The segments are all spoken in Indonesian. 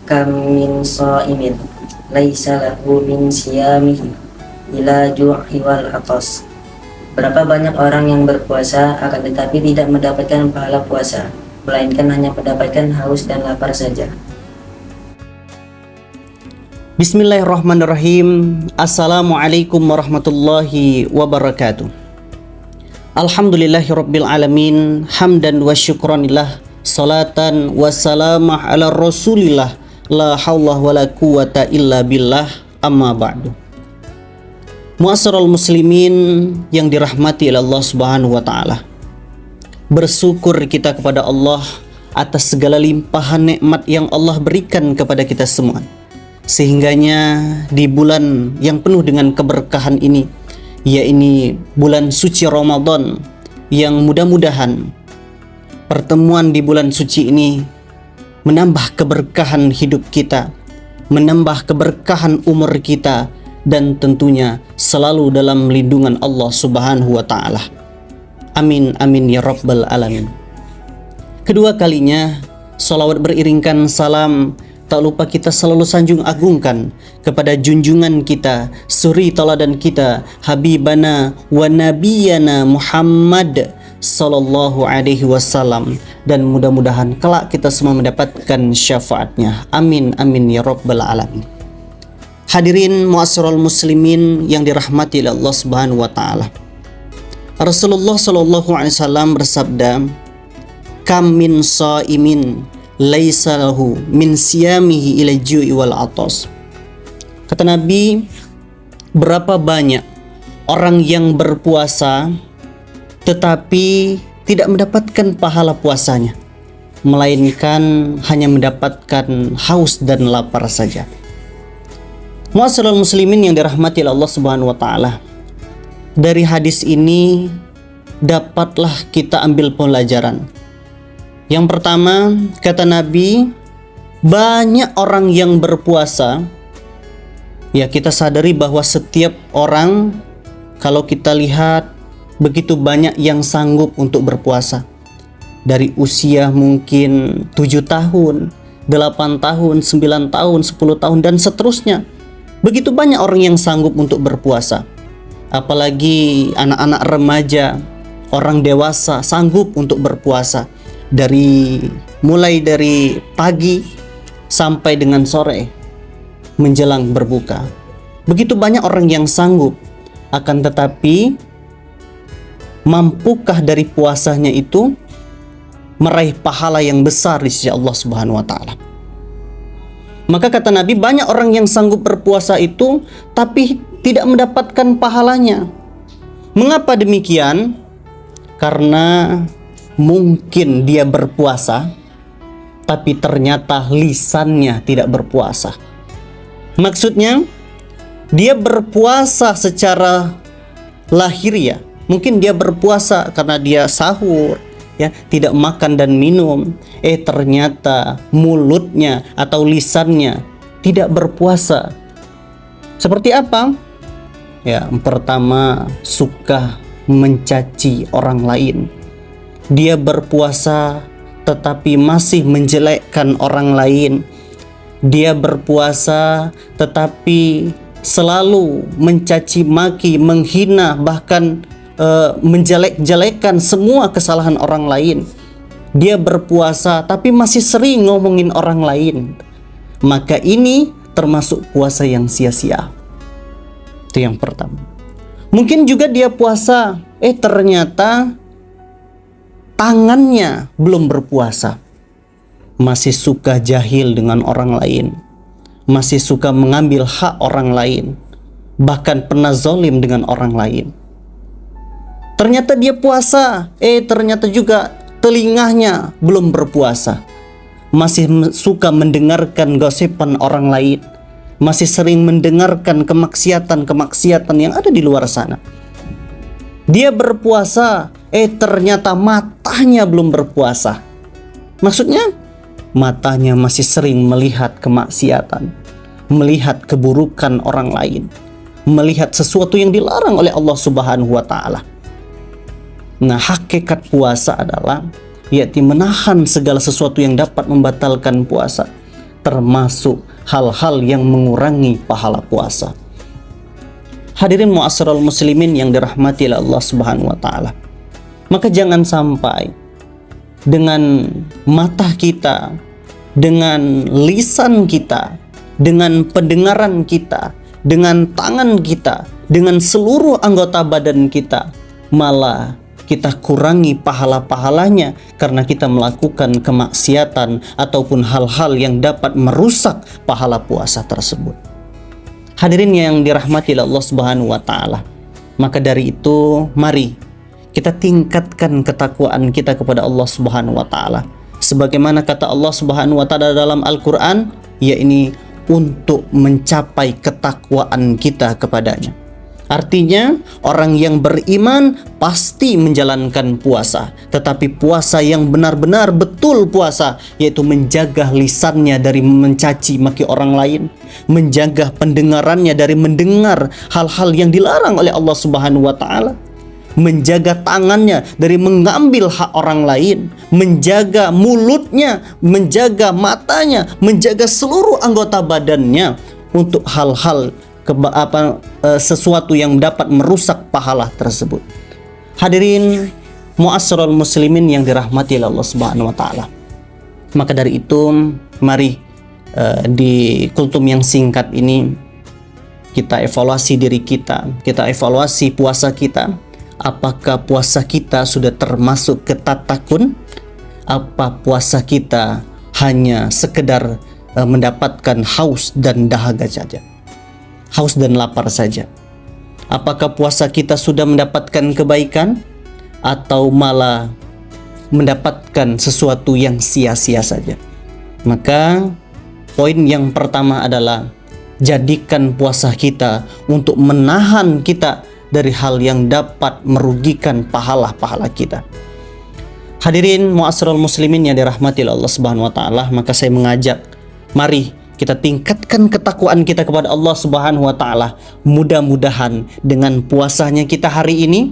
Kam min sha'imin laisa lahu min siyamihi ila ju'i wal atas. Berapa banyak orang yang berpuasa akan tetapi tidak mendapatkan pahala puasa, melainkan hanya mendapatkan haus dan lapar saja. Bismillahirrahmanirrahim. Assalamualaikum warahmatullahi wabarakatuh. Alhamdulillahirabbil alamin, hamdan wa syukranillah, salatan wassalamah ala rasulillah, la haula wala quwata illa billah, amma ba'du. Mu'assaral muslimin yang dirahmati oleh Allah Subhanahu wa taala. Bersyukur kita kepada Allah atas segala limpahan nikmat yang Allah berikan kepada kita semua. Sehingganya di bulan yang penuh dengan keberkahan ini, yaitu bulan suci Ramadan, yang mudah-mudahan pertemuan di bulan suci ini menambah keberkahan hidup kita, menambah keberkahan umur kita, dan tentunya selalu dalam lindungan Allah Subhanahu wa taala. Amin amin ya rabbal alamin. Kedua kalinya salawat beriringkan salam tak lupa kita selalu sanjung agungkan kepada junjungan kita, suri teladan kita, habibana wa nabiyana Muhammad sallallahu alaihi wasallam, dan mudah-mudahan kelak kita semua mendapatkan syafaatnya. Amin amin ya rabbal alamin. Hadirin mu'assaral muslimin yang dirahmati oleh Allah Subhanahu wa taala. Rasulullah sallallahu alaihi wasallam bersabda, "Kam min sha'imin laisa lahu min siyamihi ila ju'i wal atas." Kata Nabi, berapa banyak orang yang berpuasa tetapi tidak mendapatkan pahala puasanya, melainkan hanya mendapatkan haus dan lapar saja. Mu'assaral muslimin yang dirahmati oleh Allah Subhanahu wa taala. Dari hadis ini dapatlah kita ambil pelajaran. Yang pertama, kata Nabi, banyak orang yang berpuasa. Ya, kita sadari bahwa setiap orang, kalau kita lihat, begitu banyak yang sanggup untuk berpuasa. Dari usia mungkin 7 tahun, 8 tahun, 9 tahun, 10 tahun, dan seterusnya. Begitu banyak orang yang sanggup untuk berpuasa. Apalagi anak-anak remaja, orang dewasa sanggup untuk berpuasa. Mulai dari pagi sampai dengan sore menjelang berbuka. Begitu banyak orang yang sanggup, akan tetapi mampukah dari puasanya itu meraih pahala yang besar di sisi Allah Subhanahu wa taala? Maka kata Nabi, banyak orang yang sanggup berpuasa itu tapi tidak mendapatkan pahalanya. Mengapa demikian? Karena mungkin dia berpuasa tapi ternyata lisannya tidak berpuasa. Maksudnya, dia berpuasa secara lahiriah. Mungkin dia berpuasa karena dia sahur, ya, tidak makan dan minum. Ternyata mulutnya atau lisannya tidak berpuasa. Seperti apa? Ya, pertama, suka mencaci orang lain. Dia berpuasa tetapi masih menjelekkan orang lain. Dia berpuasa tetapi selalu mencaci maki, menghina, bahkan menjelek-jelekan semua kesalahan orang lain. Dia berpuasa tapi masih sering ngomongin orang lain. Maka ini termasuk puasa yang sia-sia. Itu yang pertama. Mungkin juga dia puasa, ternyata tangannya belum berpuasa. Masih suka jahil dengan orang lain. Masih suka mengambil hak orang lain. Bahkan pernah zalim dengan orang lain. Ternyata dia puasa, ternyata juga telinganya belum berpuasa. Masih suka mendengarkan gosipan orang lain. Masih sering mendengarkan kemaksiatan-kemaksiatan yang ada di luar sana. Dia berpuasa, ternyata matanya belum berpuasa. Maksudnya, matanya masih sering melihat kemaksiatan, melihat keburukan orang lain, melihat sesuatu yang dilarang oleh Allah Subhanahu wa taala. Nah, hakikat puasa adalah yaitu menahan segala sesuatu yang dapat membatalkan puasa. termasuk hal-hal yang mengurangi pahala puasa. Hadirin mu'asyiral muslimin yang dirahmati oleh Allah Subhanahu wa taala. Maka jangan sampai dengan mata kita, dengan lisan kita, dengan pendengaran kita, dengan tangan kita, dengan seluruh anggota badan kita, malah kita kurangi pahala-pahalanya karena kita melakukan kemaksiatan ataupun hal-hal yang dapat merusak pahala puasa tersebut. Hadirin yang dirahmati oleh Allah Subhanahu wa taala. Maka dari itu, mari kita tingkatkan ketakwaan kita kepada Allah Subhanahu wa taala. Sebagaimana kata Allah Subhanahu wa taala dalam Al-Qur'an, yakni untuk mencapai ketakwaan kita kepadanya. Artinya, orang yang beriman pasti menjalankan puasa, tetapi puasa yang benar-benar betul puasa, yaitu menjaga lisannya dari mencaci maki orang lain, menjaga pendengarannya dari mendengar hal-hal yang dilarang oleh Allah Subhanahu wa taala, menjaga tangannya dari mengambil hak orang lain, menjaga mulutnya, menjaga matanya, menjaga seluruh anggota badannya untuk hal-hal sesuatu yang dapat merusak pahala tersebut. Hadirin mu'asyiral muslimin yang dirahmati oleh Allah Subhanahu wa taala. Maka dari itu, mari di kultum yang singkat ini kita evaluasi diri kita evaluasi puasa kita. Apakah puasa kita sudah termasuk ketatakun? Apa puasa kita hanya sekedar mendapatkan haus dan dahaga saja? Haus dan lapar saja. Apakah puasa kita sudah mendapatkan kebaikan atau malah mendapatkan sesuatu yang sia-sia saja? Maka poin yang pertama adalah jadikan puasa kita untuk menahan kita dari hal yang dapat merugikan pahala-pahala kita. Hadirin mu'asyiral muslimin yang dirahmati Allah Subhanahu wa taala, maka saya mengajak, mari kita tingkatkan ketakwaan kita kepada Allah Subhanahu wa taala. Mudah-mudahan dengan puasanya kita hari ini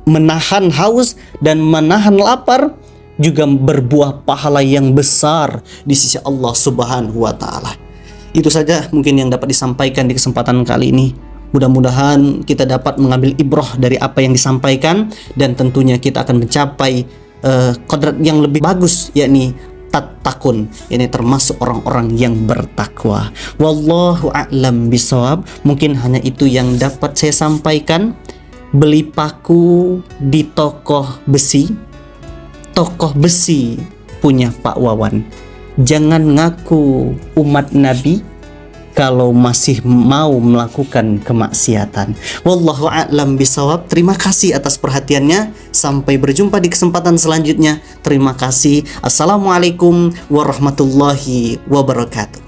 menahan haus dan menahan lapar juga berbuah pahala yang besar di sisi Allah Subhanahu wa taala. Itu saja mungkin yang dapat disampaikan di kesempatan kali ini. Mudah-mudahan kita dapat mengambil ibrah dari apa yang disampaikan, dan tentunya kita akan mencapai kodrat yang lebih bagus, yakni tatakun, ini termasuk orang-orang yang bertakwa. Wallahu a'lam bishawab. Mungkin hanya itu yang dapat saya sampaikan. Beli paku di toko besi punya Pak Wawan. Jangan ngaku umat Nabi kalau masih mau melakukan kemaksiatan. Wallahu a'lam bishawab. Terima kasih atas perhatiannya. Sampai berjumpa di kesempatan selanjutnya. Terima kasih. Assalamualaikum warahmatullahi wabarakatuh.